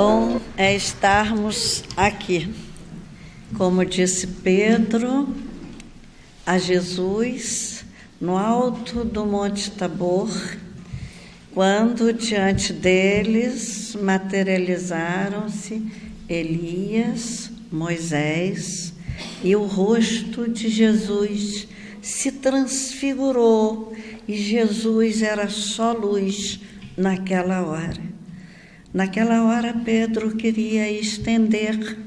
bom é estarmos aqui. Como disse Pedro a Jesus, no alto do Monte Tabor, quando diante deles materializaram-se Elias, Moisés, e o rosto de Jesus se transfigurou, e Jesus era só luz naquela hora. Naquela hora, Pedro queria estender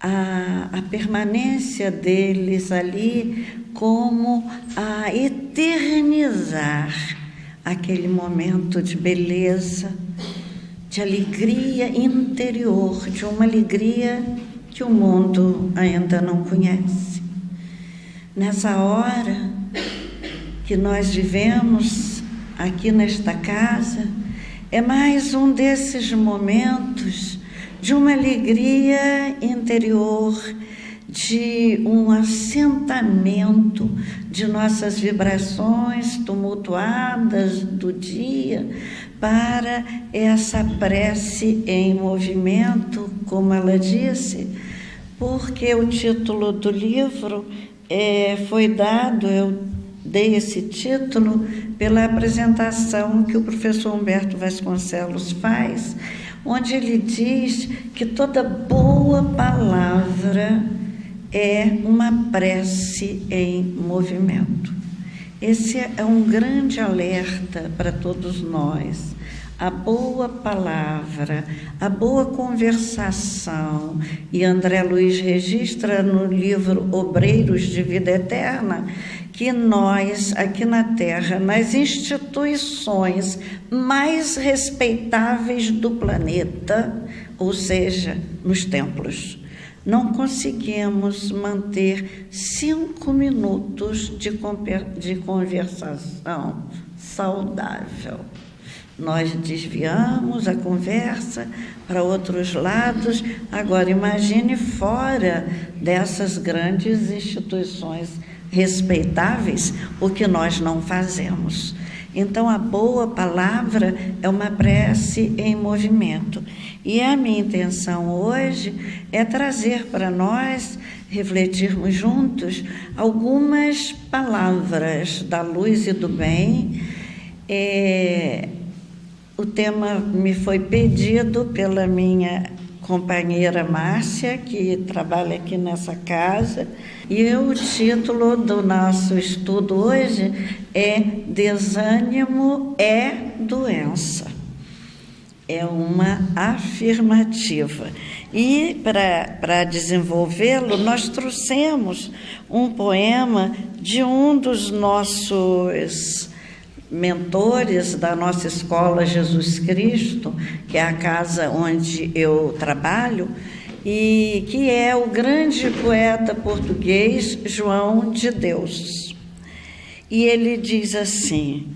a permanência deles ali como a eternizar aquele momento de beleza, de alegria interior, de uma alegria que o mundo ainda não conhece. Nessa hora que nós vivemos aqui nesta casa, é mais um desses momentos de uma alegria interior, de um assentamento de nossas vibrações tumultuadas do dia para essa prece em movimento, como ela disse, porque o título do livro foi dado, eu dei esse título pela apresentação que o professor Humberto Vasconcelos faz, onde ele diz que toda boa palavra é uma prece em movimento. Esse é um grande alerta para todos nós. A boa palavra, a boa conversação, e André Luiz registra no livro Obreiros de Vida Eterna, que nós, aqui na Terra, nas instituições mais respeitáveis do planeta, ou seja, nos templos, não conseguimos manter 5 minutos de conversação saudável. Nós desviamos a conversa para outros lados. Agora, imagine fora dessas grandes instituições respeitáveis o que nós não fazemos. Então, a boa palavra é uma prece em movimento. E a minha intenção hoje é trazer para nós, refletirmos juntos, algumas palavras da luz e do bem. O tema me foi pedido pela minha companheira Márcia, que trabalha aqui nessa casa, e o título do nosso estudo hoje é Desânimo é doença. É uma afirmativa. E para desenvolvê-lo, nós trouxemos um poema de um dos nossos mentores da nossa escola Jesus Cristo, que é a casa onde eu trabalho, e que é o grande poeta português João de Deus. E ele diz assim: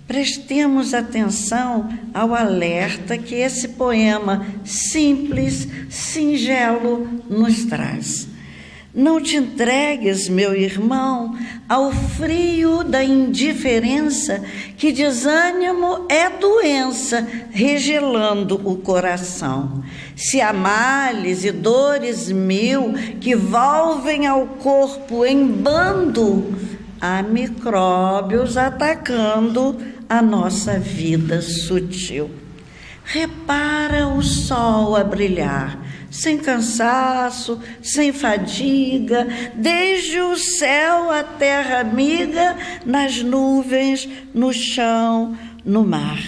prestemos atenção ao alerta que esse poema simples, singelo, nos traz. Não te entregues, meu irmão, ao frio da indiferença, que desânimo é doença, regelando o coração. Se há males e dores mil que volvem ao corpo em bando, há micróbios atacando a nossa vida sutil. Repara o sol a brilhar, sem cansaço, sem fadiga, desde o céu à terra amiga, nas nuvens, no chão, no mar.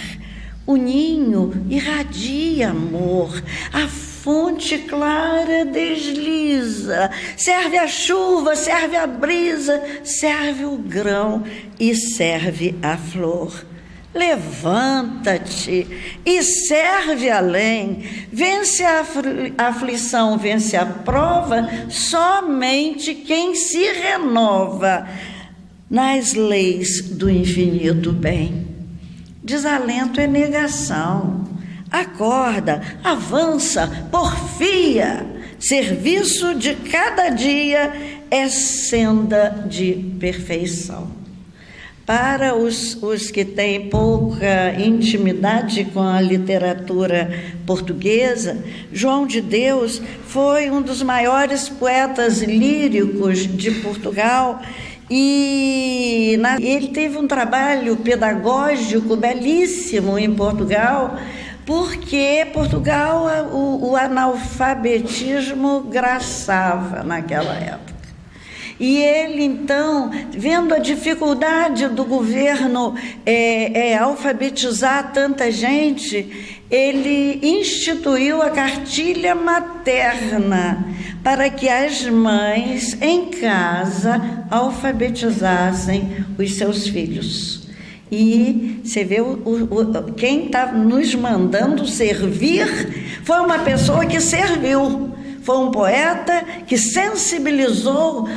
O ninho irradia amor, a fonte clara desliza, serve a chuva, serve a brisa, serve o grão e serve a flor. Levanta-te e serve além, vence a aflição, vence a prova, somente quem se renova nas leis do infinito bem. Desalento é negação, acorda, avança, porfia, serviço de cada dia é senda de perfeição. Para os que têm pouca intimidade com a literatura portuguesa, João de Deus foi um dos maiores poetas líricos de Portugal e ele teve um trabalho pedagógico belíssimo em Portugal, porque Portugal o analfabetismo graçava naquela época. E ele, então, vendo a dificuldade do governo alfabetizar tanta gente, ele instituiu a cartilha materna para que as mães em casa alfabetizassem os seus filhos. E você vê, quem está nos mandando servir foi uma pessoa que serviu. Foi um poeta que sensibilizou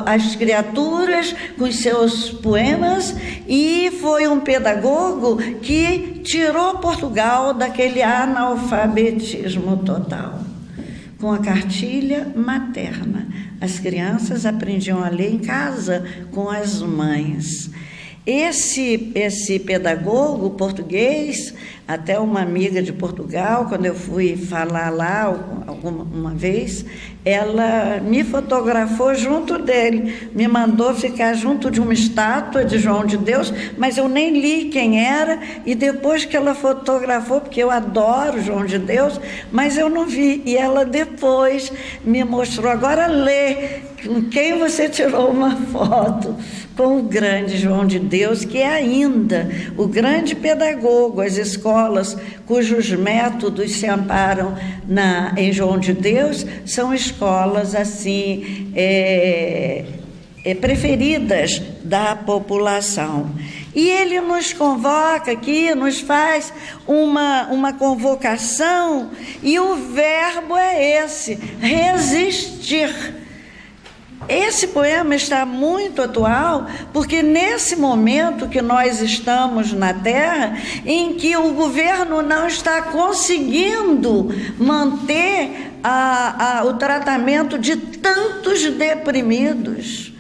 as criaturas com os seus poemas e foi um pedagogo que tirou Portugal daquele analfabetismo total. Com a cartilha materna, as crianças aprendiam a ler em casa com as mães. Esse pedagogo português, até uma amiga de Portugal, quando eu fui falar lá uma vez, ela me fotografou junto dele, me mandou ficar junto de uma estátua de João de Deus, mas eu nem li quem era, e depois que ela fotografou, porque eu adoro João de Deus, mas eu não vi, e ela depois me mostrou, agora lê, com quem você tirou uma foto, com o grande João de Deus, que é ainda o grande pedagogo. As escolas cujos métodos se amparam em João de Deus são escolas assim preferidas da população. E ele nos convoca aqui, nos faz uma convocação, e o verbo é esse: resistir. Esse poema está muito atual, porque nesse momento que nós estamos na Terra, em que o governo não está conseguindo manter o tratamento de tantos deprimidos,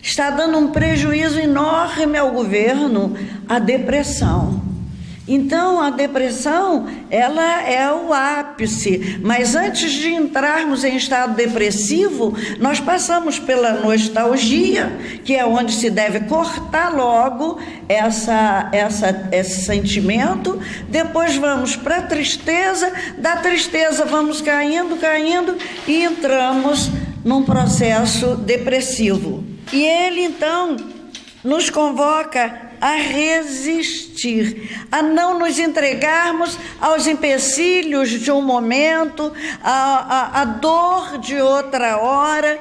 está dando um prejuízo enorme ao governo, a depressão. Então, a depressão, ela é o ápice, mas antes de entrarmos em estado depressivo, nós passamos pela nostalgia, que é onde se deve cortar logo esse sentimento, depois vamos para a tristeza, da tristeza vamos caindo, e entramos num processo depressivo. E ele, então, nos convoca a resistir, a não nos entregarmos aos empecilhos de um momento, a dor de outra hora,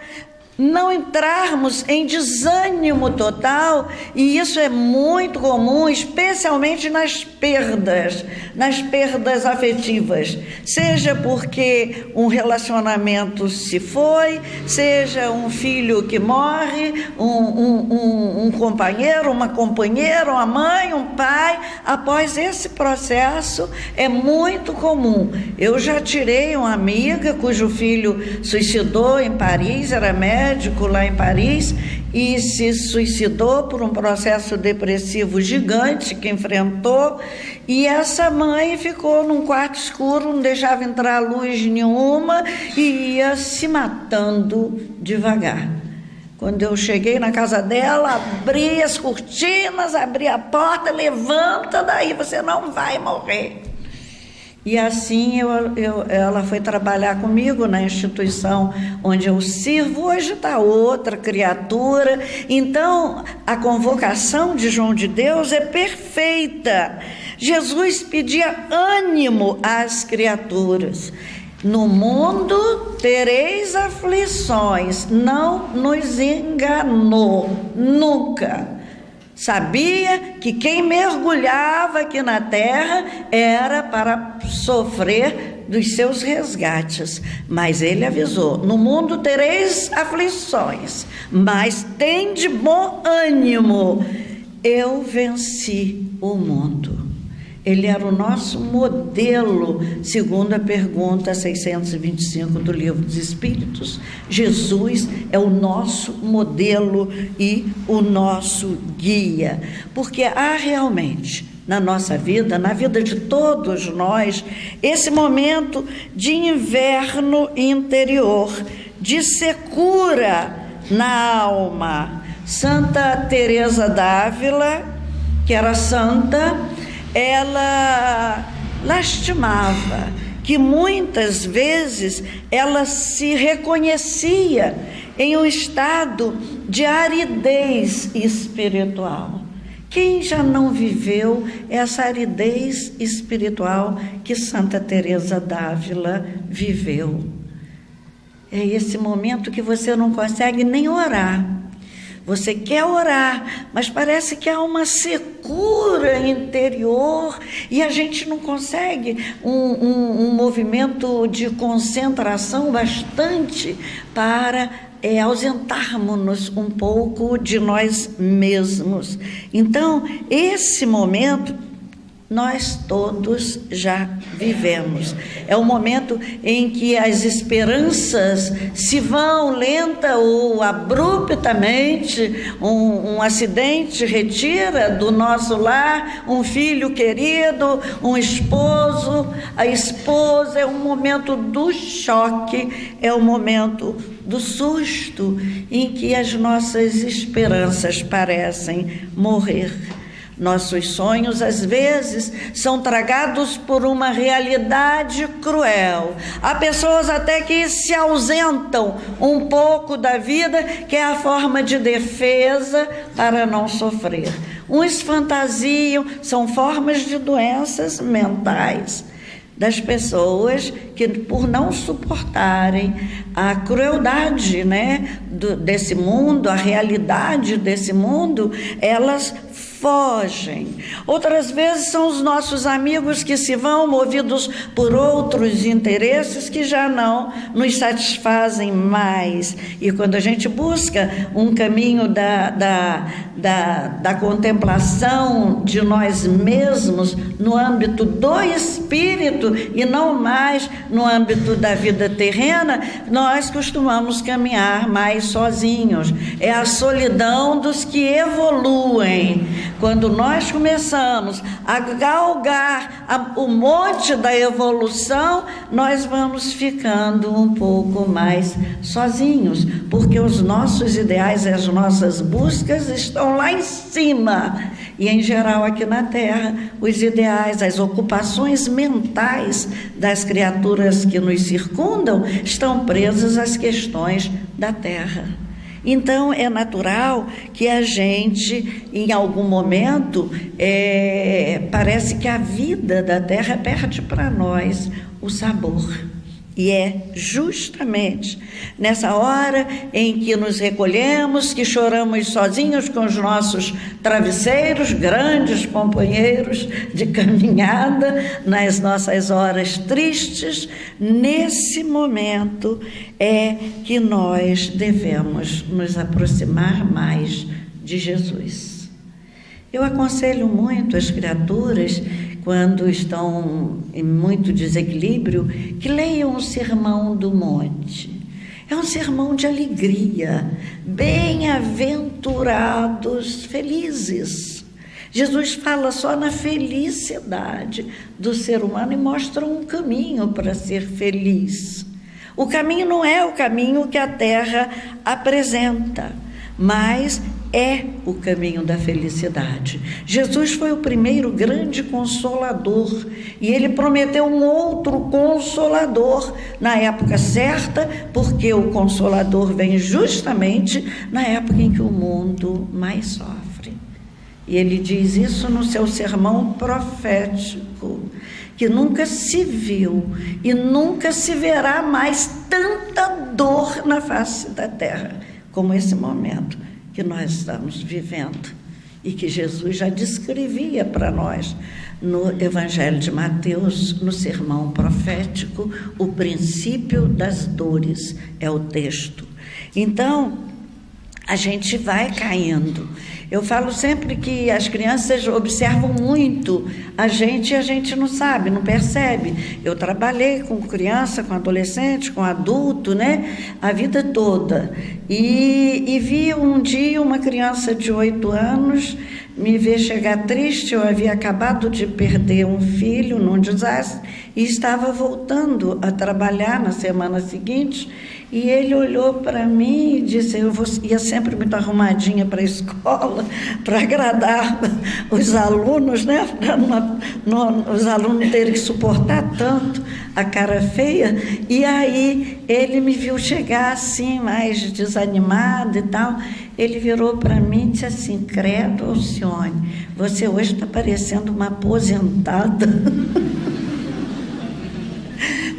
não entrarmos em desânimo total, e isso é muito comum, especialmente nas perdas afetivas, seja porque um relacionamento se foi, seja um filho que morre, um companheiro, uma companheira, uma mãe, um pai. Após esse processo é muito comum. Eu já tirei uma amiga cujo filho suicidou em Paris, era médico lá em Paris, e se suicidou por um processo depressivo gigante que enfrentou, e essa mãe ficou num quarto escuro, não deixava entrar luz nenhuma e ia se matando devagar. Quando eu cheguei na casa dela, abri as cortinas, abri a porta, levanta daí, você não vai morrer. E assim ela foi trabalhar comigo na instituição onde eu sirvo. Hoje está outra criatura. Então, a convocação de João de Deus é perfeita. Jesus pedia ânimo às criaturas. No mundo tereis aflições. Não nos enganou, nunca. Sabia que quem mergulhava aqui na terra era para sofrer dos seus resgates, mas ele avisou: no mundo tereis aflições, mas tende bom ânimo, eu venci o mundo. Ele era o nosso modelo, segundo a pergunta 625 do Livro dos Espíritos. Jesus é o nosso modelo e o nosso guia, porque há realmente na nossa vida, na vida de todos nós, esse momento de inverno interior, de secura na alma. Santa Teresa d'Ávila, que era santa, ela lastimava que muitas vezes ela se reconhecia em um estado de aridez espiritual. Quem já não viveu essa aridez espiritual que Santa Teresa d'Ávila viveu? É esse momento que você não consegue nem orar. Você quer orar, mas parece que há uma secura interior e a gente não consegue um movimento de concentração bastante para ausentarmos-nos um pouco de nós mesmos. Então, esse momento nós todos já vivemos. É o momento em que as esperanças se vão lenta ou abruptamente, um acidente retira do nosso lar um filho querido, um esposo, a esposa. É um momento do choque, é o momento do susto em que as nossas esperanças parecem morrer. Nossos sonhos, às vezes, são tragados por uma realidade cruel. Há pessoas até que se ausentam um pouco da vida, que é a forma de defesa para não sofrer. Uns fantasiam, são formas de doenças mentais das pessoas que, por não suportarem a crueldade, desse mundo, a realidade desse mundo, elas fogem. Outras vezes são os nossos amigos que se vão movidos por outros interesses que já não nos satisfazem mais. E quando a gente busca um caminho da contemplação de nós mesmos no âmbito do espírito e não mais no âmbito da vida terrena, nós costumamos caminhar mais sozinhos. É a solidão dos que evoluem. Quando nós começamos a galgar o monte da evolução, nós vamos ficando um pouco mais sozinhos, porque os nossos ideais e as nossas buscas estão lá em cima. E, em geral, aqui na Terra, os ideais, as ocupações mentais das criaturas que nos circundam estão presas às questões da Terra. Então, é natural que a gente, em algum momento, parece que a vida da Terra perde para nós o sabor. E é justamente nessa hora em que nos recolhemos, que choramos sozinhos com os nossos travesseiros, grandes companheiros de caminhada, nas nossas horas tristes, nesse momento é que nós devemos nos aproximar mais de Jesus. Eu aconselho muito as criaturas, quando estão em muito desequilíbrio, que leiam o Sermão do Monte. É um sermão de alegria. Bem-aventurados felizes. Jesus fala só na felicidade do ser humano e mostra um caminho para ser feliz. O caminho não é o caminho que a Terra apresenta, mas é o caminho da felicidade. Jesus foi o primeiro grande consolador e ele prometeu um outro consolador na época certa, porque o consolador vem justamente na época em que o mundo mais sofre. E ele diz isso no seu sermão profético, que nunca se viu e nunca se verá mais tanta dor na face da terra como esse momento que nós estamos vivendo e que Jesus já descrevia para nós no Evangelho de Mateus, no sermão profético. O princípio das dores é o texto. Então, a gente vai caindo. Eu falo sempre que as crianças observam muito a gente e a gente não sabe, não percebe. Eu trabalhei com criança, com adolescente, com adulto, né? A vida toda. E vi um dia uma criança de 8 anos me ver chegar triste. Eu havia acabado de perder um filho num desastre e estava voltando a trabalhar na semana seguinte. E ele olhou para mim e disse, ia sempre muito arrumadinha para a escola, para agradar os alunos, né? Para os alunos não terem que suportar tanto a cara feia. E aí ele me viu chegar assim, mais desanimado e tal. Ele virou para mim e disse assim, credo, Alcione, você hoje está parecendo uma aposentada.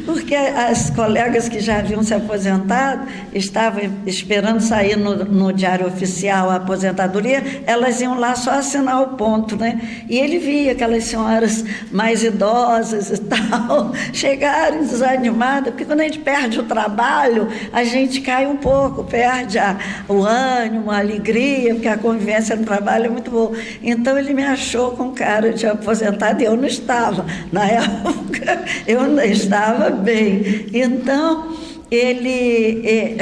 Porque as colegas que já haviam se aposentado estavam esperando sair no Diário Oficial a aposentadoria, elas iam lá só assinar o ponto, né? E ele via aquelas senhoras mais idosas e tal, chegarem desanimadas, porque quando a gente perde o trabalho, a gente cai um pouco, perde o ânimo, a alegria, porque a convivência no trabalho é muito boa. Então ele me achou com cara de aposentado e eu não estava. Na época, eu não estava bem. Então,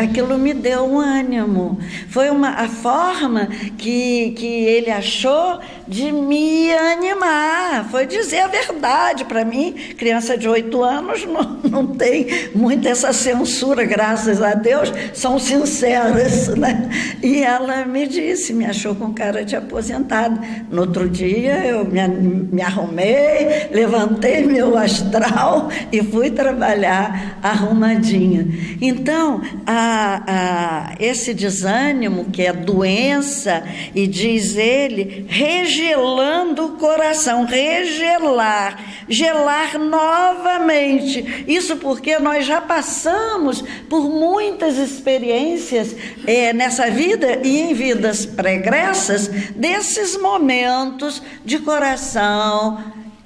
aquilo me deu um ânimo. Foi a forma que ele achou de me animar. Foi dizer a verdade para mim. Criança de 8 anos não tem muito essa censura, graças a Deus, são sinceras, né? E ela me disse, me achou com cara de aposentada. No outro dia eu me arrumei, levantei meu astral e fui trabalhar arrumadinha. Então, esse desânimo, que é doença, e diz ele, regelando o coração, gelar novamente. Isso porque nós já passamos por muitas experiências nessa vida e em vidas pregressas, desses momentos de coração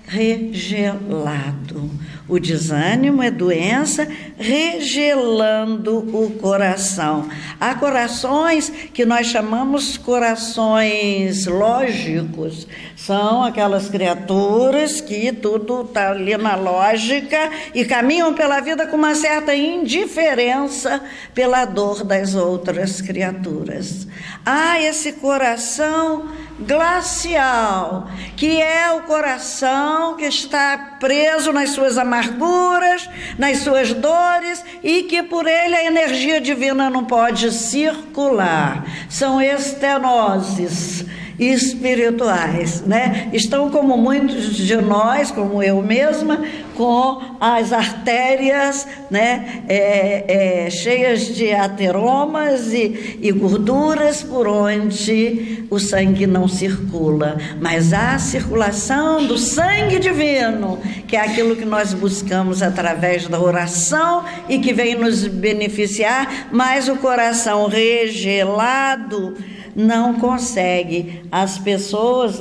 regelado. O desânimo é doença, regelando o coração. Há corações que nós chamamos corações lógicos. São aquelas criaturas que tudo está ali na lógica e caminham pela vida com uma certa indiferença pela dor das outras criaturas. Há esse coração glacial, que é o coração que está preso nas suas amarguras, nas suas dores, e que por ele a energia divina não pode circular. São estenoses espirituais, né? Estão, como muitos de nós, como eu mesma, com as artérias, né, cheias de ateromas e gorduras por onde o sangue não circula. Mas há a circulação do sangue divino, que é aquilo que nós buscamos através da oração e que vem nos beneficiar, mas o coração regelado não consegue. As pessoas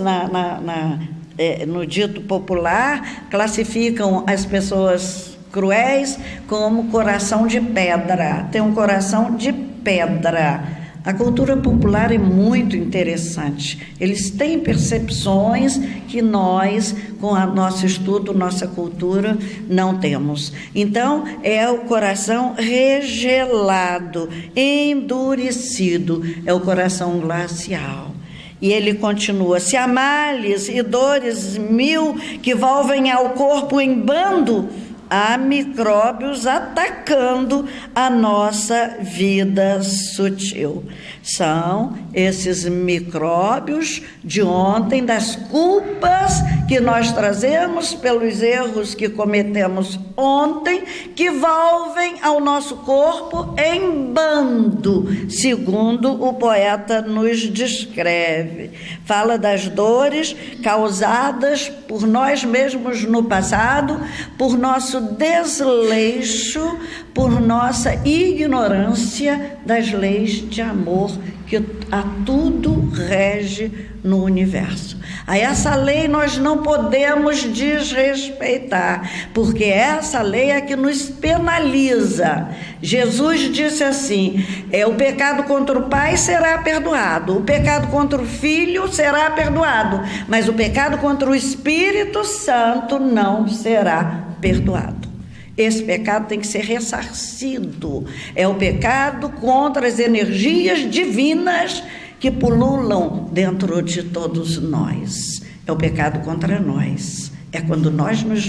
no dito popular classificam as pessoas cruéis como coração de pedra. Tem um coração de pedra. A cultura popular é muito interessante. Eles têm percepções que nós, com o nosso estudo, nossa cultura, não temos. Então, é o coração regelado, endurecido, é o coração glacial. E ele continua, se há males e dores 1000 que volvem ao corpo em bando, há micróbios atacando a nossa vida sutil. São esses micróbios de ontem, das culpas que nós trazemos pelos erros que cometemos ontem, que volvem ao nosso corpo em bando, segundo o poeta nos descreve. Fala das dores causadas por nós mesmos no passado, por nosso desleixo, por nossa ignorância das leis de amor que a tudo rege no universo. A essa lei nós não podemos desrespeitar, porque essa lei é que nos penaliza. Jesus disse assim: o pecado contra o pai será perdoado, o pecado contra o filho será perdoado, mas o pecado contra o Espírito Santo não será perdoado. Esse pecado tem que ser ressarcido. É o pecado contra as energias divinas que pululam dentro de todos nós. É o pecado contra nós. É quando nós nos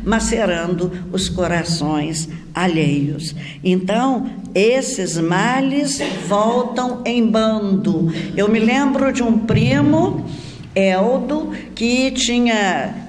macerando os corações alheios. Então, esses males voltam em bando. Eu me lembro de um primo, Eldo, que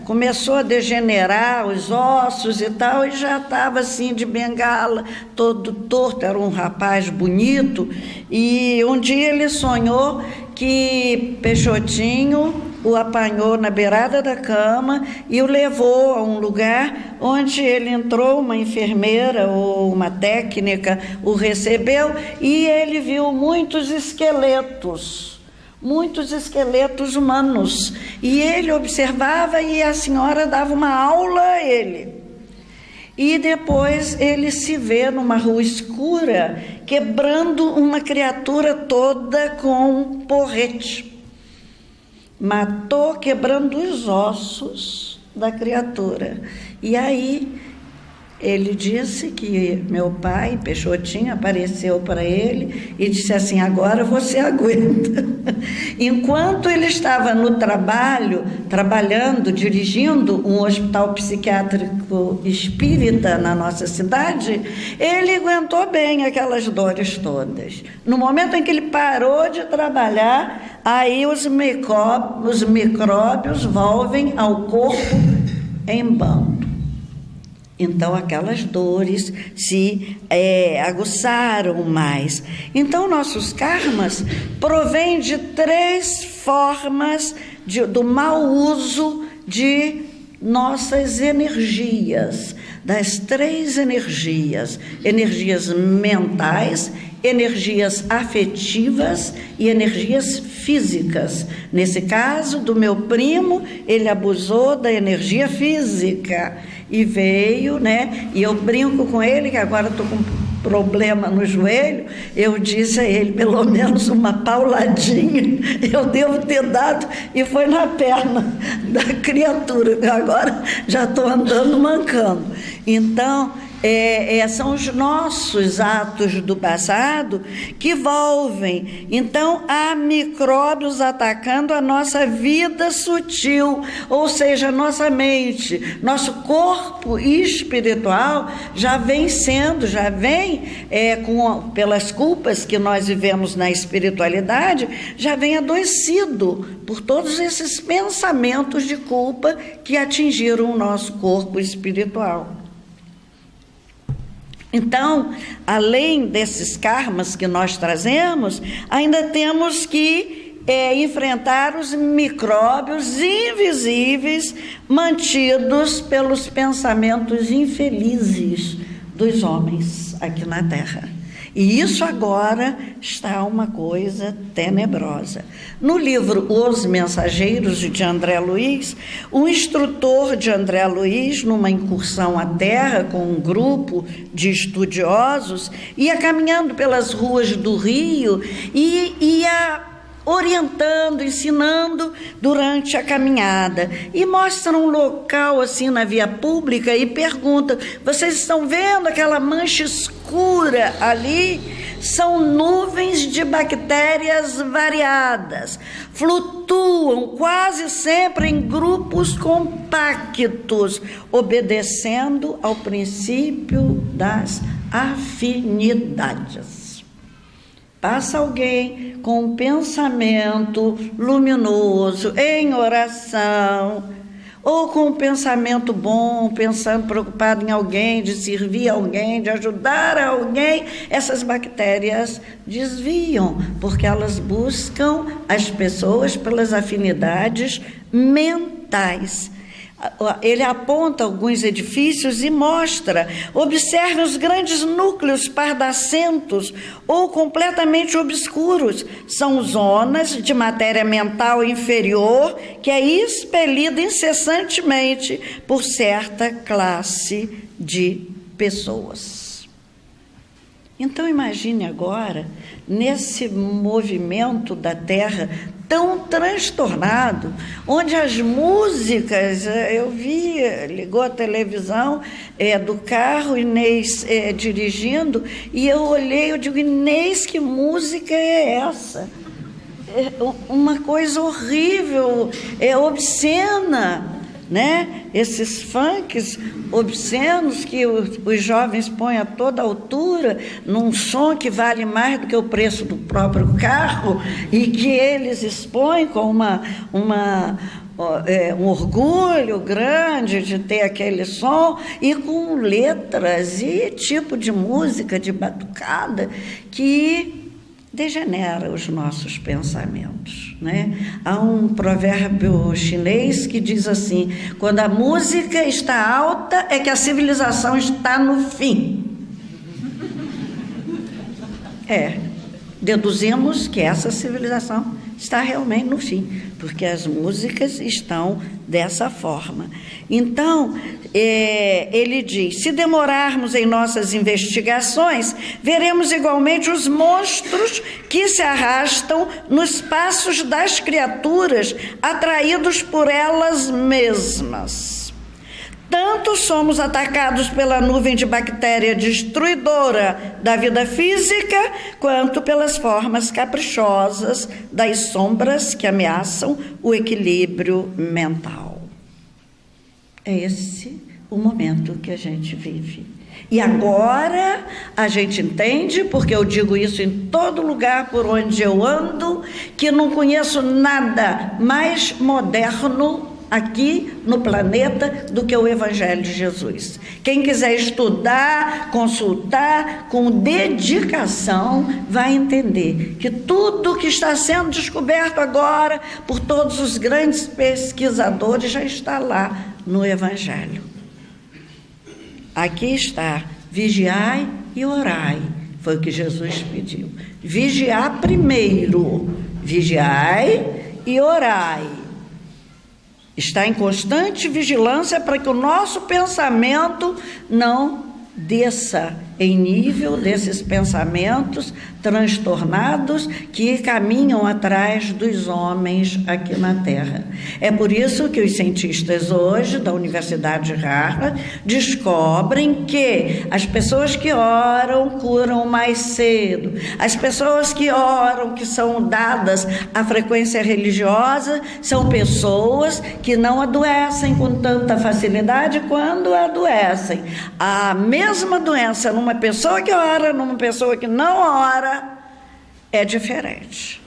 começou a degenerar os ossos e tal, e já estava assim de bengala, todo torto, era um rapaz bonito, e um dia ele sonhou que Peixotinho o apanhou na beirada da cama e o levou a um lugar onde ele entrou, uma enfermeira ou uma técnica o recebeu, e ele viu muitos esqueletos humanos, e ele observava e a senhora dava uma aula a ele. E depois ele se vê numa rua escura quebrando uma criatura toda com um porrete. Matou quebrando os ossos da criatura. E aí ele disse que meu pai, Peixotinho, apareceu para ele e disse assim: agora você aguenta. Enquanto ele estava no trabalhando, dirigindo um hospital psiquiátrico espírita na nossa cidade, ele aguentou bem aquelas dores todas. No momento em que ele parou de trabalhar, aí os micróbios volvem ao corpo em bando. Então, aquelas dores se aguçaram mais. Então, nossos karmas provêm de 3 formas do mau uso de nossas energias. Das 3 energias: energias mentais, energias afetivas e energias físicas. Nesse caso do meu primo, ele abusou da energia física e veio, e eu brinco com ele, que agora estou com problema no joelho, eu disse a ele, pelo menos uma pauladinha eu devo ter dado, e foi na perna da criatura, agora já estou andando mancando. Então, são os nossos atos do passado que volvem. Então, há micróbios atacando a nossa vida sutil, ou seja, a nossa mente. Nosso corpo espiritual já vem pelas culpas que nós vivemos na espiritualidade, já vem adoecido por todos esses pensamentos de culpa que atingiram o nosso corpo espiritual. Então, além desses karmas que nós trazemos, ainda temos que enfrentar os micróbios invisíveis mantidos pelos pensamentos infelizes dos homens aqui na Terra. E isso agora está uma coisa tenebrosa. No livro Os Mensageiros, de André Luiz, um instrutor de André Luiz, numa incursão à Terra com um grupo de estudiosos, ia caminhando pelas ruas do Rio e ia orientando, ensinando durante a caminhada, e mostra um local assim na via pública e pergunta: vocês estão vendo aquela mancha escura ali? São nuvens de bactérias variadas, flutuam quase sempre em grupos compactos, obedecendo ao princípio das afinidades. Passa alguém com um pensamento luminoso, em oração, ou com um pensamento bom, pensando, preocupado em alguém, de servir alguém, de ajudar alguém, essas bactérias desviam, porque elas buscam as pessoas pelas afinidades mentais. Ele aponta alguns edifícios e mostra: observe os grandes núcleos pardacentos ou completamente obscuros. São zonas de matéria mental inferior que é expelida incessantemente por certa classe de pessoas. Então imagine agora, nesse movimento da Terra tão transtornado, onde as músicas, eu vi, ligou a televisão do carro, Inês dirigindo, e eu olhei, eu digo: Inês, que música é essa? É uma coisa horrível, obscena, né? Esses funks obscenos que os jovens põem a toda altura, num som que vale mais do que o preço do próprio carro, e que eles expõem com um orgulho grande de ter aquele som, e com letras e tipo de música, de batucada, que degenera os nossos pensamentos, né? Há um provérbio chinês que diz assim: quando a música está alta, é que a civilização está no fim. Deduzimos que essa civilização está realmente no fim, porque as músicas estão dessa forma. Então, ele diz: se demorarmos em nossas investigações, veremos igualmente os monstros que se arrastam nos passos das criaturas, atraídos por elas mesmas. Tanto somos atacados pela nuvem de bactéria destruidora da vida física, quanto pelas formas caprichosas das sombras que ameaçam o equilíbrio mental. É esse o momento que a gente vive. E agora a gente entende, porque eu digo isso em todo lugar por onde eu ando, que não conheço nada mais moderno aqui no planeta do que o Evangelho de Jesus. Quem quiser estudar, consultar com dedicação, vai entender que tudo que está sendo descoberto agora por todos os grandes pesquisadores já está lá no Evangelho. Aqui está: vigiai e orai. Foi o que Jesus pediu. Vigiar primeiro, vigiai e orai. Está em constante vigilância para que o nosso pensamento não desça em nível desses pensamentos transtornados que caminham atrás dos homens aqui na Terra. É por isso que os cientistas hoje da Universidade de Harvard descobrem que as pessoas que oram curam mais cedo, as pessoas que oram, que são dadas à frequência religiosa, são pessoas que não adoecem com tanta facilidade quando adoecem. A mesma doença numa pessoa que ora, numa pessoa que não ora, é diferente.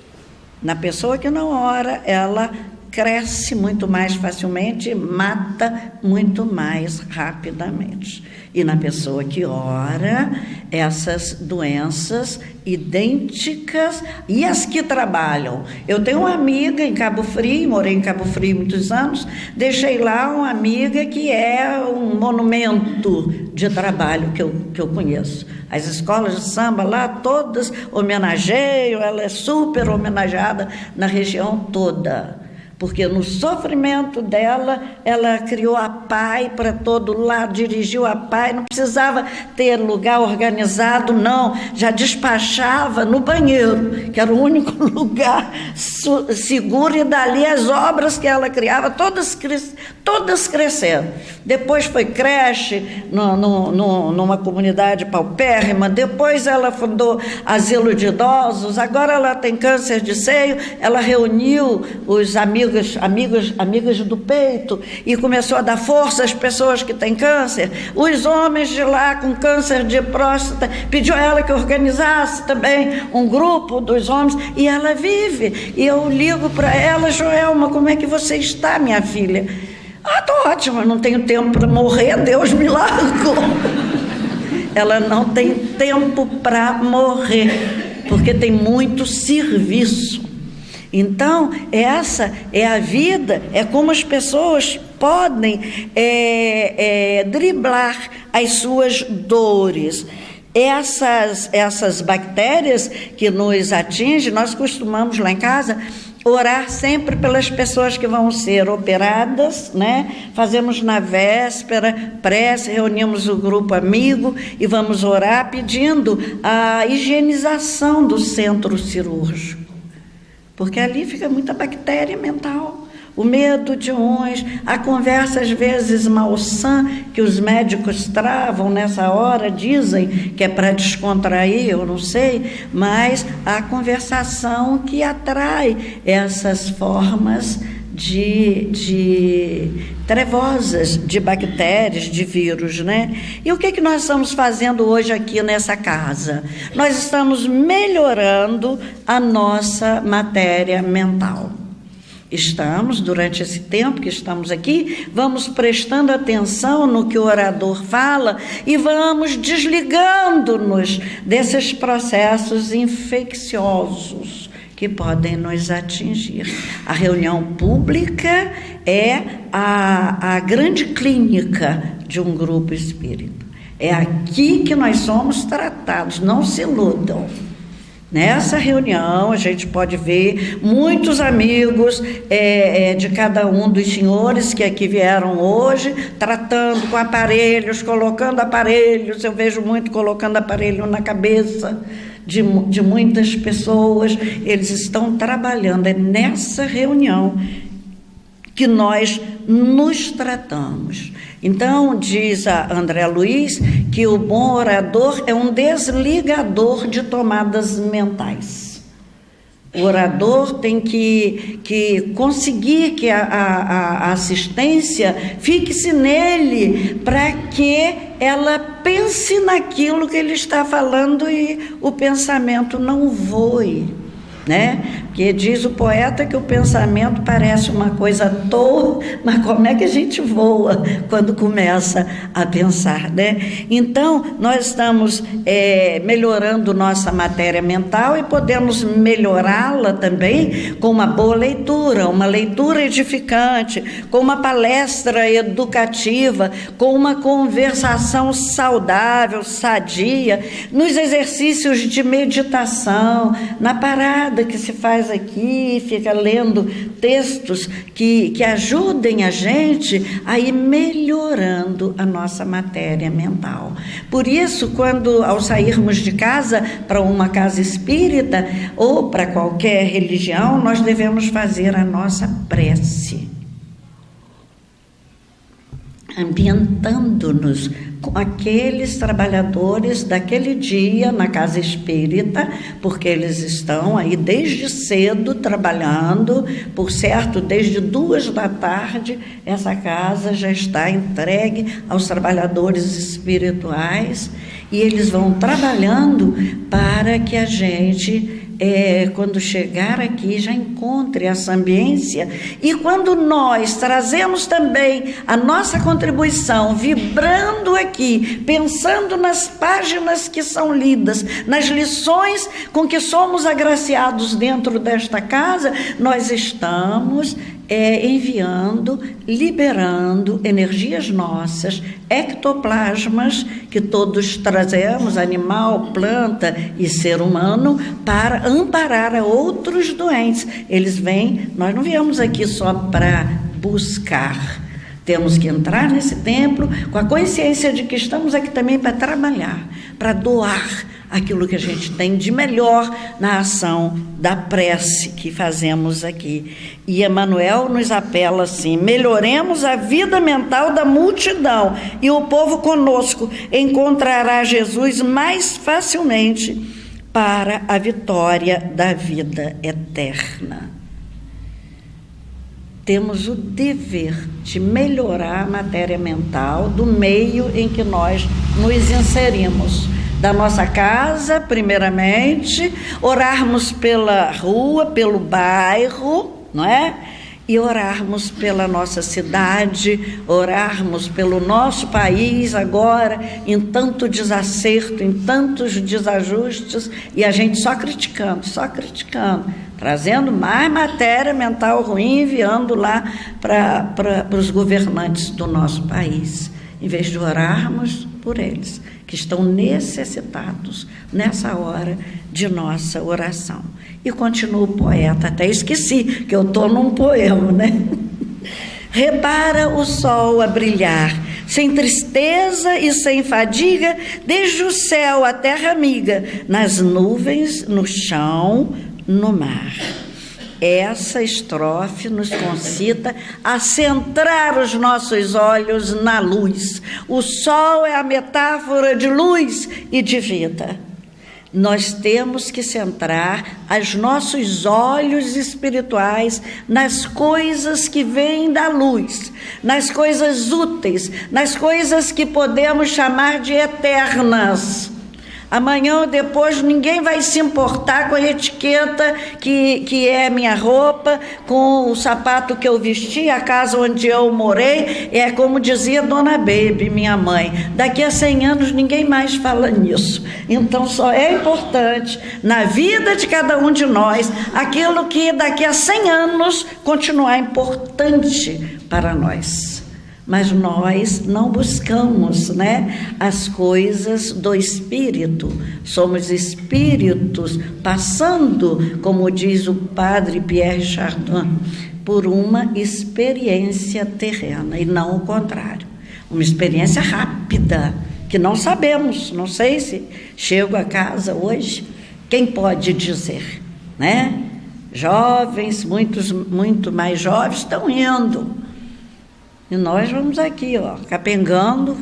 Na pessoa que não ora, ela cresce muito mais facilmente, mata muito mais rapidamente. E na pessoa que ora, essas doenças idênticas e as que trabalham. Eu tenho uma amiga em Cabo Frio, morei em Cabo Frio muitos anos, deixei lá uma amiga que é um monumento de trabalho que eu conheço. As escolas de samba lá, todas homenageiam, ela é super homenageada na região toda. Porque no sofrimento dela, ela criou a PAI para todo lado, dirigiu a PAI, não precisava ter lugar organizado, não, já despachava no banheiro, que era o único lugar seguro, e dali as obras que ela criava, todas crescendo. Depois foi creche numa comunidade paupérrima, depois ela fundou asilo de idosos, agora ela tem câncer de seio, ela reuniu os amigas do peito e começou a dar força às pessoas que têm câncer. Os homens de lá com câncer de próstata, pediu a ela que organizasse também um grupo dos homens, e ela vive. E eu ligo para ela: Joelma, como é que você está, minha filha? Estou ótima, não tenho tempo para morrer, Deus me largou. Ela não tem tempo para morrer, porque tem muito serviço. Então, essa é a vida, é como as pessoas podem driblar as suas dores. Essas bactérias que nos atingem, nós costumamos lá em casa orar sempre pelas pessoas que vão ser operadas, né? Fazemos na véspera prece, reunimos o grupo amigo e vamos orar pedindo a higienização do centro cirúrgico, porque ali fica muita bactéria mental. O medo de uns, a conversa às vezes malsã que os médicos travam nessa hora, dizem que é para descontrair, eu não sei, mas a conversação que atrai essas formas de trevosas, de bactérias, de vírus, né? E o que nós estamos fazendo hoje aqui nessa casa? Nós estamos melhorando a nossa matéria mental. Estamos, durante esse tempo que estamos aqui, vamos prestando atenção no que o orador fala e vamos desligando-nos desses processos infecciosos que podem nos atingir. A reunião pública é a grande clínica de um grupo espírita. É aqui que nós somos tratados, não se iludam. Nessa reunião a gente pode ver muitos amigos de cada um dos senhores que aqui vieram hoje, tratando com aparelhos, colocando aparelhos. Eu vejo muito colocando aparelho na cabeça de muitas pessoas. Eles estão trabalhando, é nessa reunião que nós nos tratamos. Então, diz a André Luiz que o bom orador é um desligador de tomadas mentais. O orador tem que conseguir que a assistência fixe nele para que ela pense naquilo que ele está falando e o pensamento não voe, né? Porque diz o poeta que o pensamento parece uma coisa à toa, mas como é que a gente voa quando começa a pensar, né? Então, nós estamos melhorando nossa matéria mental e podemos melhorá-la também com uma boa leitura, uma leitura edificante, com uma palestra educativa, com uma conversação saudável, sadia, nos exercícios de meditação, na parada que se faz aqui, fica lendo textos que ajudem a gente a ir melhorando a nossa matéria mental. Por isso, ao sairmos de casa para uma casa espírita ou para qualquer religião, nós devemos fazer a nossa prece, ambientando-nos com aqueles trabalhadores daquele dia na casa espírita, porque eles estão aí desde cedo trabalhando, por certo, desde 14h, essa casa já está entregue aos trabalhadores espirituais, e eles vão trabalhando para que a gente, quando chegar aqui, já encontre essa ambiência. E quando nós trazemos também a nossa contribuição, vibrando aqui, pensando nas páginas que são lidas, nas lições com que somos agraciados dentro desta casa, nós estamos enviando, liberando energias nossas, ectoplasmas que todos trazemos, animal, planta e ser humano, para amparar a outros doentes. Eles vêm, nós não viemos aqui só para buscar, temos que entrar nesse templo com a consciência de que estamos aqui também para trabalhar, para doar aquilo que a gente tem de melhor na ação da prece que fazemos aqui. E Emmanuel nos apela assim: melhoremos a vida mental da multidão, e o povo conosco encontrará Jesus mais facilmente para a vitória da vida eterna. Temos o dever de melhorar a matéria mental do meio em que nós nos inserimos, da nossa casa, primeiramente, orarmos pela rua, pelo bairro, não é? e orarmos pela nossa cidade, orarmos pelo nosso país agora, em tanto desacerto, em tantos desajustes, e a gente só criticando, trazendo mais matéria mental ruim, enviando lá para os governantes do nosso país, em vez de orarmos por eles, que estão necessitados nessa hora de nossa oração. E continua o poeta, até esqueci que eu estou num poema, né? Repara o sol a brilhar, sem tristeza e sem fadiga, desde o céu à terra amiga, nas nuvens, no chão, no mar. Essa estrofe nos concita a centrar os nossos olhos na luz. O sol é a metáfora de luz e de vida. Nós temos que centrar os nossos olhos espirituais nas coisas que vêm da luz, nas coisas úteis, nas coisas que podemos chamar de eternas. Amanhã ou depois ninguém vai se importar com a etiqueta que é minha roupa, com o sapato que eu vesti, a casa onde eu morei. É como dizia Dona Baby, minha mãe, daqui a 100 anos ninguém mais fala nisso. Então só é importante na vida de cada um de nós aquilo que daqui a 100 anos continuar importante para nós. Mas nós não buscamos, né, as coisas do espírito. Somos espíritos passando, como diz o padre Pierre Chardin, por uma experiência terrena, e não o contrário. Uma experiência rápida, que não sabemos, não sei se chego a casa hoje, quem pode dizer, né? Jovens, muito mais jovens estão indo. E nós vamos aqui, capengando,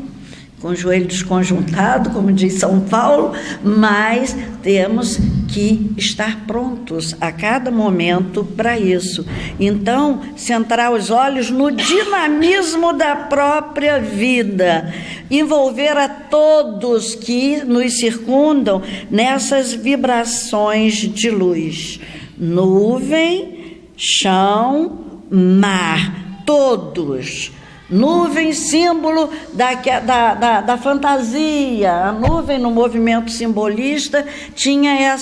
com o joelho desconjuntado, como diz São Paulo, mas temos que estar prontos a cada momento para isso. Então, centrar os olhos no dinamismo da própria vida, envolver a todos que nos circundam nessas vibrações de luz. Nuvem, chão, mar, todos. Nuvem, símbolo da fantasia. A nuvem, no movimento simbolista, tinha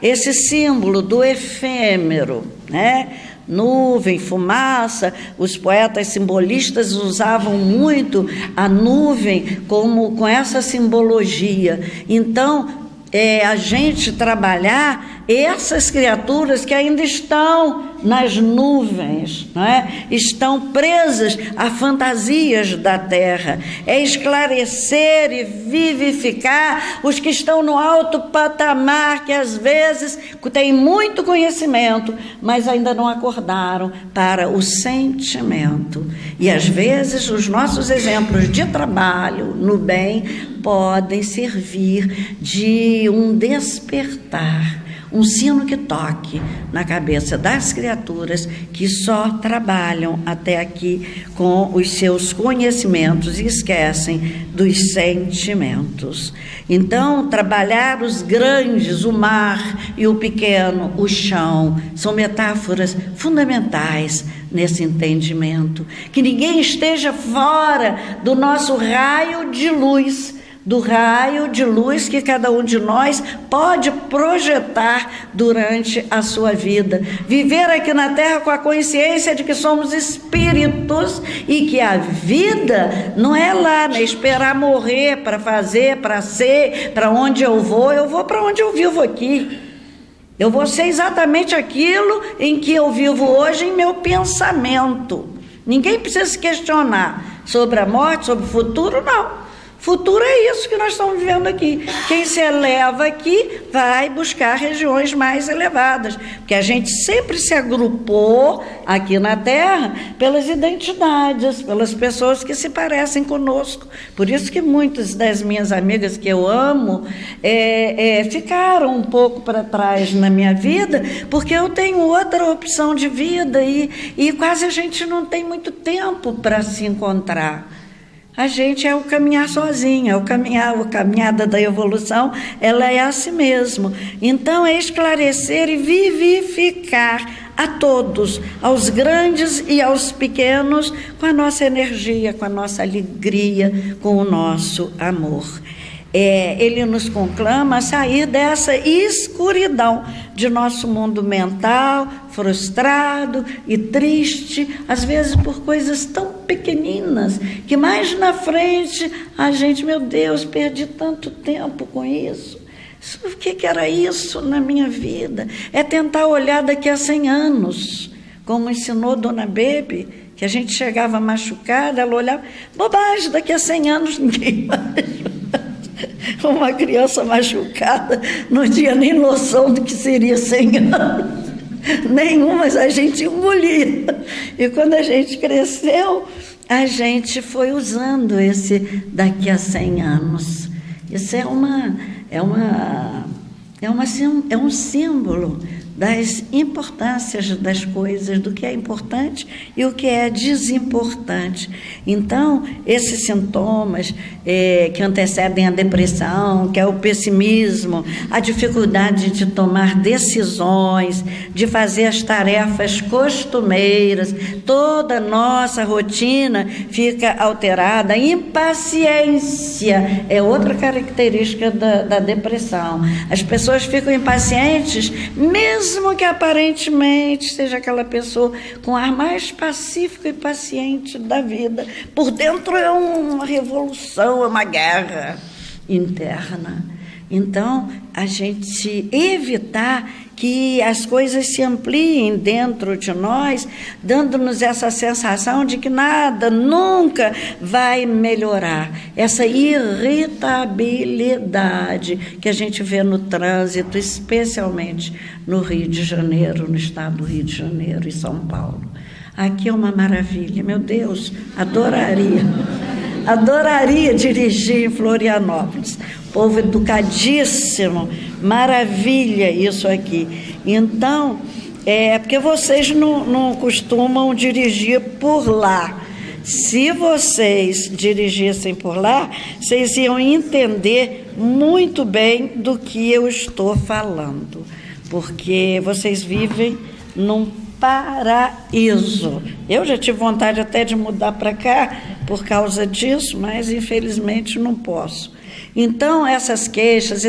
esse símbolo do efêmero, né? Nuvem, fumaça. Os poetas simbolistas usavam muito a nuvem com essa simbologia. Então, a gente trabalhar essas criaturas que ainda estão nas nuvens, não é? Estão presas a fantasias da terra. É esclarecer e vivificar os que estão no alto patamar, que às vezes têm muito conhecimento, mas ainda não acordaram para o sentimento. E às vezes os nossos exemplos de trabalho no bem podem servir de um despertar, um sino que toque na cabeça das criaturas que só trabalham até aqui com os seus conhecimentos e esquecem dos sentimentos. Então, trabalhar os grandes, o mar e o pequeno, o chão, são metáforas fundamentais nesse entendimento. Que ninguém esteja fora do nosso raio de luz, do raio de luz que cada um de nós pode projetar durante a sua vida. Viver aqui na Terra com a consciência de que somos espíritos e que a vida não é lá, né? Esperar morrer para fazer, para ser, para onde eu vou para onde eu vivo aqui. Eu vou ser exatamente aquilo em que eu vivo hoje em meu pensamento. Ninguém precisa se questionar sobre a morte, sobre o futuro, não. Futuro é isso que nós estamos vivendo aqui. Quem se eleva aqui vai buscar regiões mais elevadas, porque a gente sempre se agrupou aqui na Terra pelas identidades, pelas pessoas que se parecem conosco. Por isso que muitas das minhas amigas que eu amo ficaram um pouco para trás na minha vida, porque eu tenho outra opção de vida e quase a gente não tem muito tempo para se encontrar. A gente é o caminhar sozinho, a caminhada da evolução, ela é assim mesmo. Então, é esclarecer e vivificar a todos, aos grandes e aos pequenos, com a nossa energia, com a nossa alegria, com o nosso amor. Ele nos conclama a sair dessa escuridão de nosso mundo mental, frustrado e triste, às vezes por coisas tão pequeninas, que mais na frente a gente, meu Deus, perdi tanto tempo com isso. O que era isso na minha vida? É tentar olhar daqui a 100 anos, como ensinou Dona Bebe, que a gente chegava machucada, ela olhava, bobagem, daqui a 100 anos ninguém vai. Uma criança machucada não tinha nem noção do que seria 100 anos. Nenhum, mas a gente engolia. E quando a gente cresceu, a gente foi usando esse daqui a 100 anos. Isso é um símbolo das importâncias das coisas, do que é importante e o que é desimportante. Então, esses sintomas que antecedem a depressão, que é o pessimismo, a dificuldade de tomar decisões, de fazer as tarefas costumeiras, toda a nossa rotina fica alterada. A impaciência é outra característica da depressão. As pessoas ficam impacientes, mesmo que aparentemente seja aquela pessoa com ar mais pacífico e paciente da vida, por dentro é uma revolução, é uma guerra interna. Então, a gente evitar que as coisas se ampliem dentro de nós, dando-nos essa sensação de que nada nunca vai melhorar. Essa irritabilidade que a gente vê no trânsito, especialmente no Rio de Janeiro, no estado do Rio de Janeiro e São Paulo. Aqui é uma maravilha, meu Deus, adoraria dirigir em Florianópolis. Povo educadíssimo, maravilha isso aqui. Então, porque vocês não costumam dirigir por lá. Se vocês dirigissem por lá, vocês iam entender muito bem do que eu estou falando, porque vocês vivem num paraíso. Eu já tive vontade até de mudar para cá por causa disso, mas infelizmente não posso. Então, essas queixas,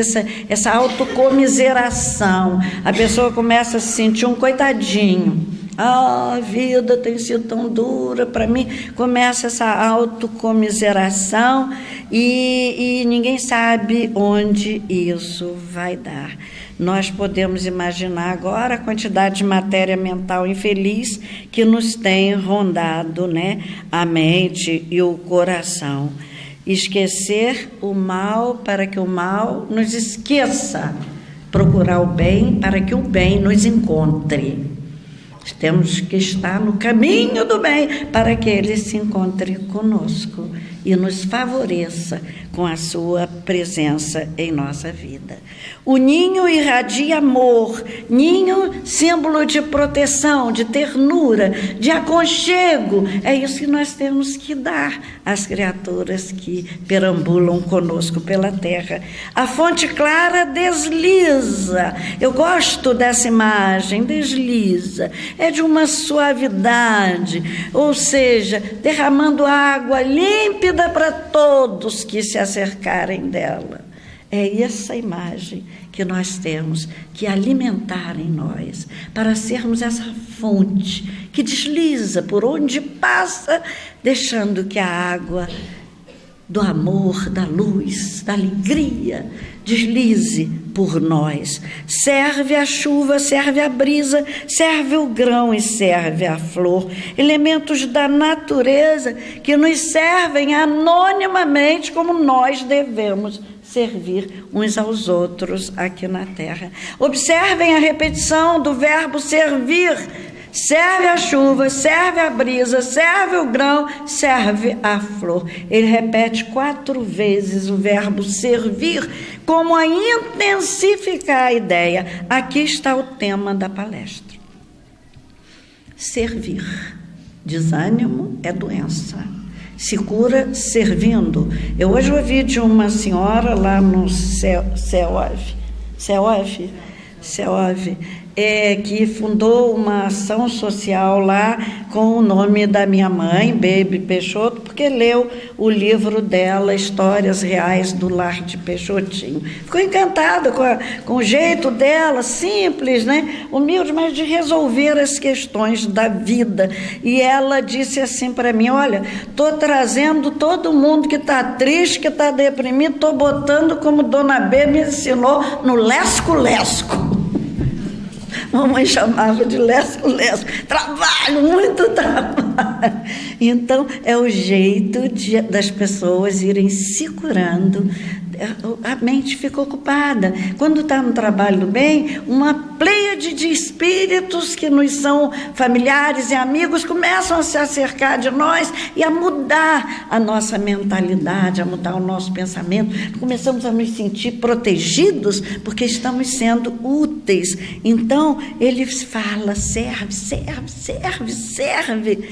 essa autocomiseração, a pessoa começa a se sentir um coitadinho. A vida tem sido tão dura para mim. Começa essa autocomiseração e ninguém sabe onde isso vai dar. Nós podemos imaginar agora a quantidade de matéria mental infeliz que nos tem rondado, né, a mente e o coração. Esquecer o mal para que o mal nos esqueça. Procurar o bem para que o bem nos encontre. Temos que estar no caminho do bem para que ele se encontre conosco e nos favoreça com a sua presença em nossa vida. O ninho irradia amor, ninho símbolo de proteção, de ternura, de aconchego. É isso que nós temos que dar às criaturas que perambulam conosco pela terra. A fonte clara desliza. Eu gosto dessa imagem, desliza. É de uma suavidade, ou seja, derramando água límpida para todos que se acercarem dela. É essa imagem que nós temos que alimentar em nós, para sermos essa fonte que desliza por onde passa, deixando que a água do amor, da luz, da alegria, deslize por nós. Serve a chuva, serve a brisa, serve o grão e serve a flor. Elementos da natureza que nos servem anonimamente como nós devemos servir uns aos outros aqui na terra. Observem a repetição do verbo servir. Serve a chuva, serve a brisa, serve o grão, serve a flor. Ele repete 4 vezes o verbo servir, como a intensificar a ideia. Aqui está o tema da palestra. Servir. Desânimo é doença. Se cura servindo. Eu hoje ouvi de uma senhora lá no CEOF, que fundou uma ação social lá com o nome da minha mãe, Baby Peixoto, porque leu o livro dela, Histórias Reais do Lar de Peixotinho. Ficou encantada com o jeito dela, simples, né? Humilde, mas de resolver as questões da vida. E ela disse assim para mim: olha, estou trazendo todo mundo que está triste, que está deprimido, estou botando como Dona B me ensinou no lesco-lesco. Mamãe chamava de lesco-lesco. Trabalho, muito trabalho. Então, é o jeito das pessoas irem se curando. A mente fica ocupada. Quando está no trabalho do bem, uma pleiade de espíritos que nos são familiares e amigos começam a se acercar de nós e a mudar a nossa mentalidade, a mudar o nosso pensamento. Começamos a nos sentir protegidos porque estamos sendo úteis. Então, ele fala: serve, serve, serve, serve.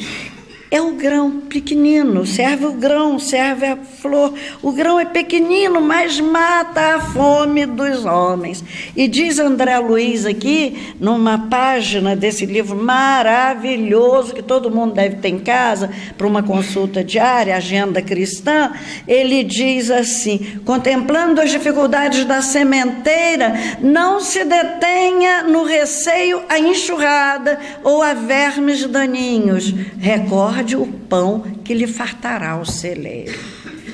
É o grão pequenino, serve o grão, serve a flor. O grão é pequenino, mas mata a fome dos homens. E diz André Luiz aqui, numa página desse livro maravilhoso, que todo mundo deve ter em casa, para uma consulta diária, Agenda Cristã, ele diz assim: contemplando as dificuldades da sementeira, não se detenha no receio à enxurrada ou a vermes daninhos. Recorde o pão que lhe fartará o celeiro.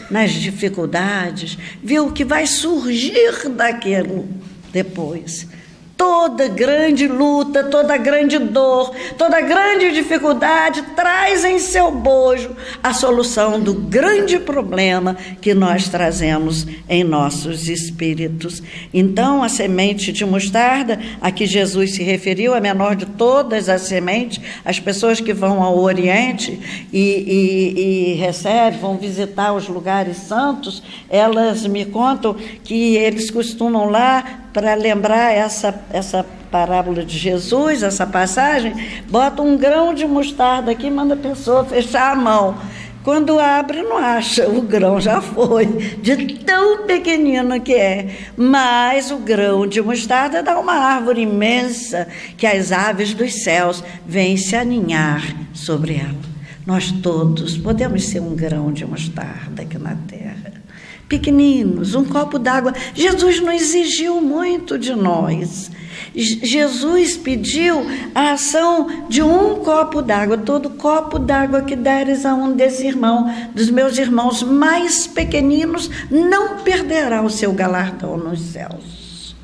Nas dificuldades, vê o que vai surgir daquilo depois. Toda grande luta, toda grande dor, toda grande dificuldade traz em seu bojo a solução do grande problema que nós trazemos em nossos espíritos. Então, a semente de mostarda, a que Jesus se referiu, a menor de todas as sementes, as pessoas que vão ao Oriente e recebem, vão visitar os lugares santos, elas me contam que eles costumam lá, para lembrar essa parábola de Jesus, essa passagem, bota um grão de mostarda aqui e manda a pessoa fechar a mão. Quando abre, não acha, o grão já foi, de tão pequenino que é. Mas o grão de mostarda dá uma árvore imensa que as aves dos céus vêm se aninhar sobre ela. Nós todos podemos ser um grão de mostarda aqui na terra. Pequeninos, um copo d'água. Jesus não exigiu muito de nós. Jesus pediu a ação de um copo d'água. Todo copo d'água que deres a um desse irmão, dos meus irmãos mais pequeninos, não perderá o seu galardão nos céus.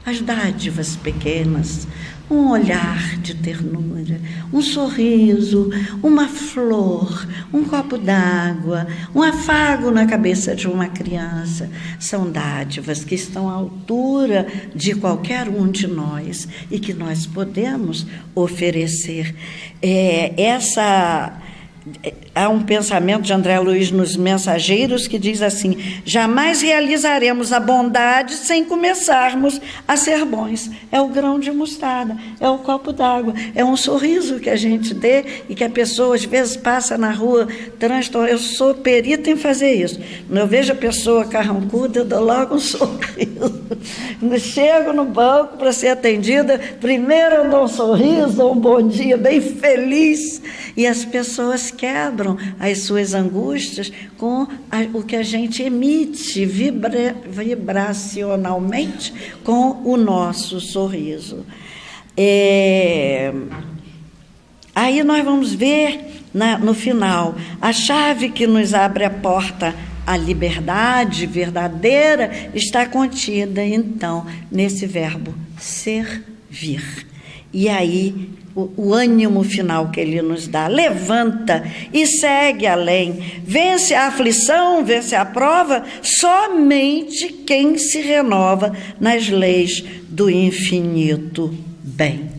As dádivas pequenas, um olhar de ternura, um sorriso, uma flor, um copo d'água, um afago na cabeça de uma criança, são dádivas que estão à altura de qualquer um de nós e que nós podemos oferecer. Há um pensamento de André Luiz nos Mensageiros que diz assim: jamais realizaremos a bondade sem começarmos a ser bons. É o grão de mostarda, é o copo d'água, é um sorriso que a gente dê e que a pessoa às vezes passa na rua transtornada. Eu sou perita em fazer isso. Quando eu vejo a pessoa carrancuda, eu dou logo um sorriso. Quando chego no banco para ser atendida, primeiro eu dou um sorriso, dou um bom dia bem feliz, e as pessoas quebram as suas angústias com o que a gente emite vibracionalmente com o nosso sorriso. Aí nós vamos ver no final a chave que nos abre a porta à liberdade verdadeira está contida então nesse verbo servir. E aí o ânimo final que ele nos dá: levanta e segue além, vence a aflição, vence a prova, somente quem se renova nas leis do infinito bem.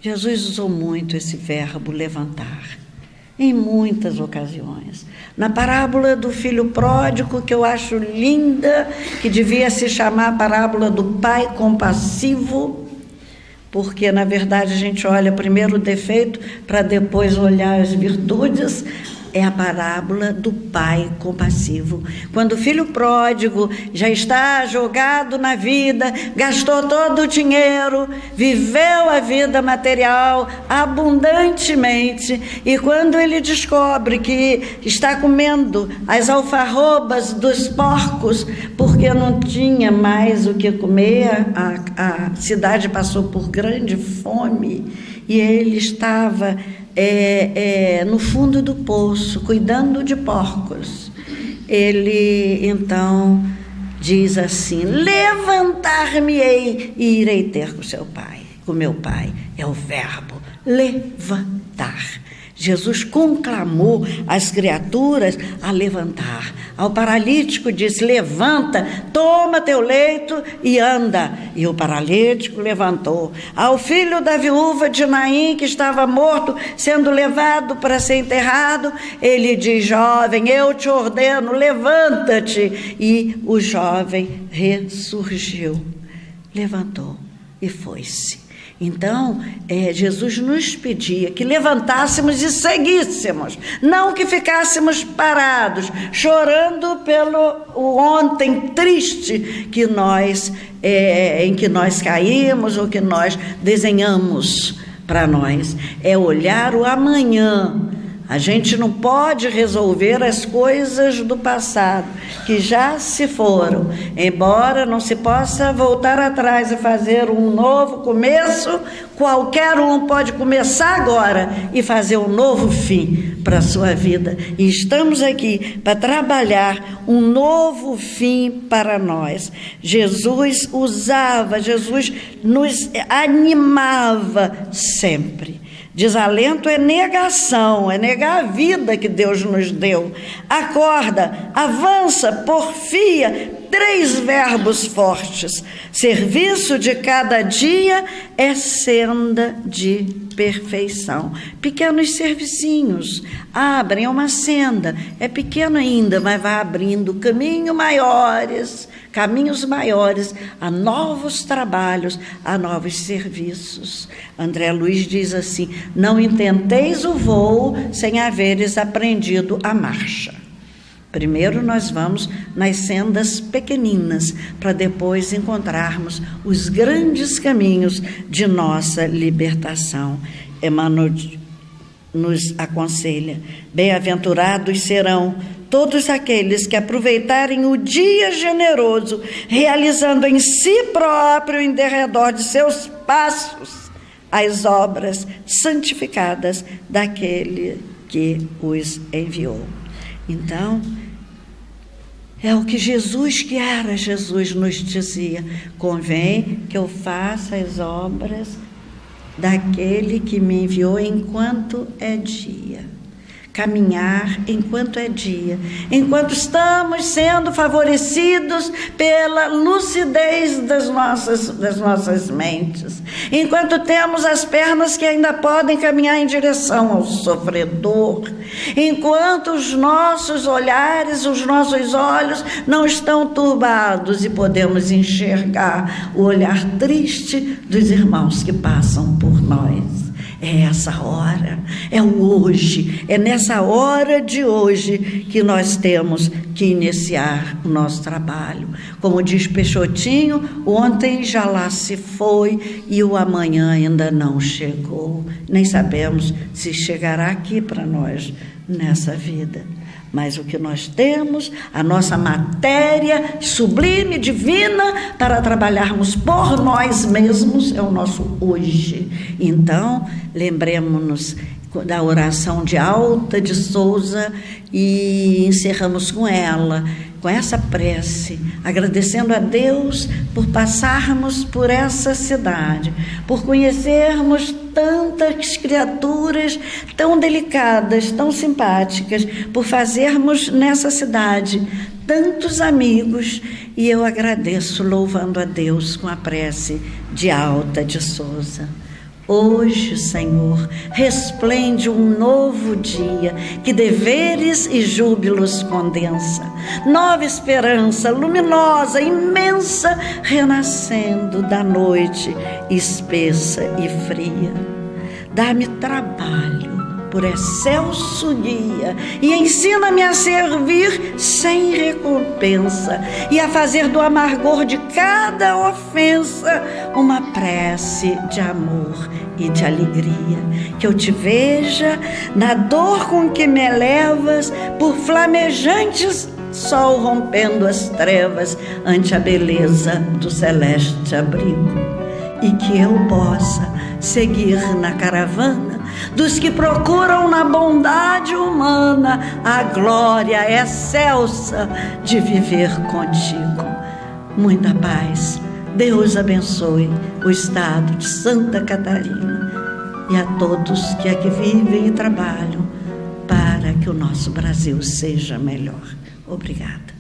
Jesus usou muito esse verbo levantar, em muitas ocasiões. Na parábola do filho pródigo, que eu acho linda, que devia se chamar a parábola do pai compassivo, porque, na verdade, a gente olha primeiro o defeito para depois olhar as virtudes. é a parábola do pai compassivo. Quando o filho pródigo já está jogado na vida, gastou todo o dinheiro, viveu a vida material abundantemente, e quando ele descobre que está comendo as alfarrobas dos porcos, porque não tinha mais o que comer, a cidade passou por grande fome, e ele estava no fundo do poço, cuidando de porcos. Ele então diz assim: levantar-me-ei e irei ter com meu pai. É o verbo levantar. Jesus conclamou as criaturas a levantar. Ao paralítico disse: levanta, toma teu leito e anda. E o paralítico levantou. Ao filho da viúva de Naim, que estava morto, sendo levado para ser enterrado, ele diz: jovem, eu te ordeno, levanta-te. E o jovem ressurgiu, levantou e foi-se. Então, Jesus nos pedia que levantássemos e seguíssemos, não que ficássemos parados, chorando pelo ontem triste que em que nós caímos ou que nós desenhamos para nós. É olhar o amanhã. A gente não pode resolver as coisas do passado, que já se foram. Embora não se possa voltar atrás e fazer um novo começo, qualquer um pode começar agora e fazer um novo fim para a sua vida. E estamos aqui para trabalhar um novo fim para nós. Jesus nos animava sempre. Desalento é negação, é negar a vida que Deus nos deu. Acorda, avança, porfia, 3 verbos fortes. Serviço de cada dia é senda de perfeição. Pequenos servicinhos abrem uma senda, é pequeno ainda, mas vai abrindo caminhos maiores a novos trabalhos, a novos serviços. André Luiz diz assim: não intenteis o voo sem haveres aprendido a marcha. Primeiro nós vamos nas sendas pequeninas, para depois encontrarmos os grandes caminhos de nossa libertação. Emmanuel nos aconselha: bem-aventurados serão todos aqueles que aproveitarem o dia generoso, realizando em si próprio, em derredor de seus passos, as obras santificadas daquele que os enviou. Então, é o que Jesus quer. Jesus nos dizia: convém que eu faça as obras daquele que me enviou enquanto é dia. Caminhar enquanto é dia, enquanto estamos sendo favorecidos pela lucidez das nossas mentes, enquanto temos as pernas que ainda podem caminhar em direção ao sofredor, enquanto os nossos olhares, os nossos olhos não estão turbados e podemos enxergar o olhar triste dos irmãos que passam por nós. É essa hora, é o hoje, é nessa hora de hoje que nós temos que iniciar o nosso trabalho. Como diz Peixotinho, ontem já lá se foi e o amanhã ainda não chegou. Nem sabemos se chegará aqui para nós nessa vida. Mas o que nós temos, a nossa matéria sublime, divina, para trabalharmos por nós mesmos, é o nosso hoje. Então, lembremos-nos da oração de Alta de Souza e encerramos com ela, com essa prece, agradecendo a Deus por passarmos por essa cidade, por conhecermos tantas criaturas tão delicadas, tão simpáticas, por fazermos nessa cidade tantos amigos, e eu agradeço louvando a Deus com a prece de Alta de Souza. Hoje, Senhor, resplende um novo dia, que deveres e júbilos condensa. Nova esperança, luminosa, imensa, renascendo da noite espessa e fria. Dá-me trabalho por excelso guia, e ensina-me a servir sem recompensa, e a fazer do amargor de cada ofensa uma prece de amor e de alegria. Que eu te veja na dor com que me elevas, por flamejantes sol rompendo as trevas, ante a beleza do celeste abrigo, e que eu possa seguir na caravana dos que procuram na bondade humana a glória excelsa de viver contigo. Muita paz. Deus abençoe o estado de Santa Catarina e a todos que aqui vivem e trabalham para que o nosso Brasil seja melhor. Obrigada.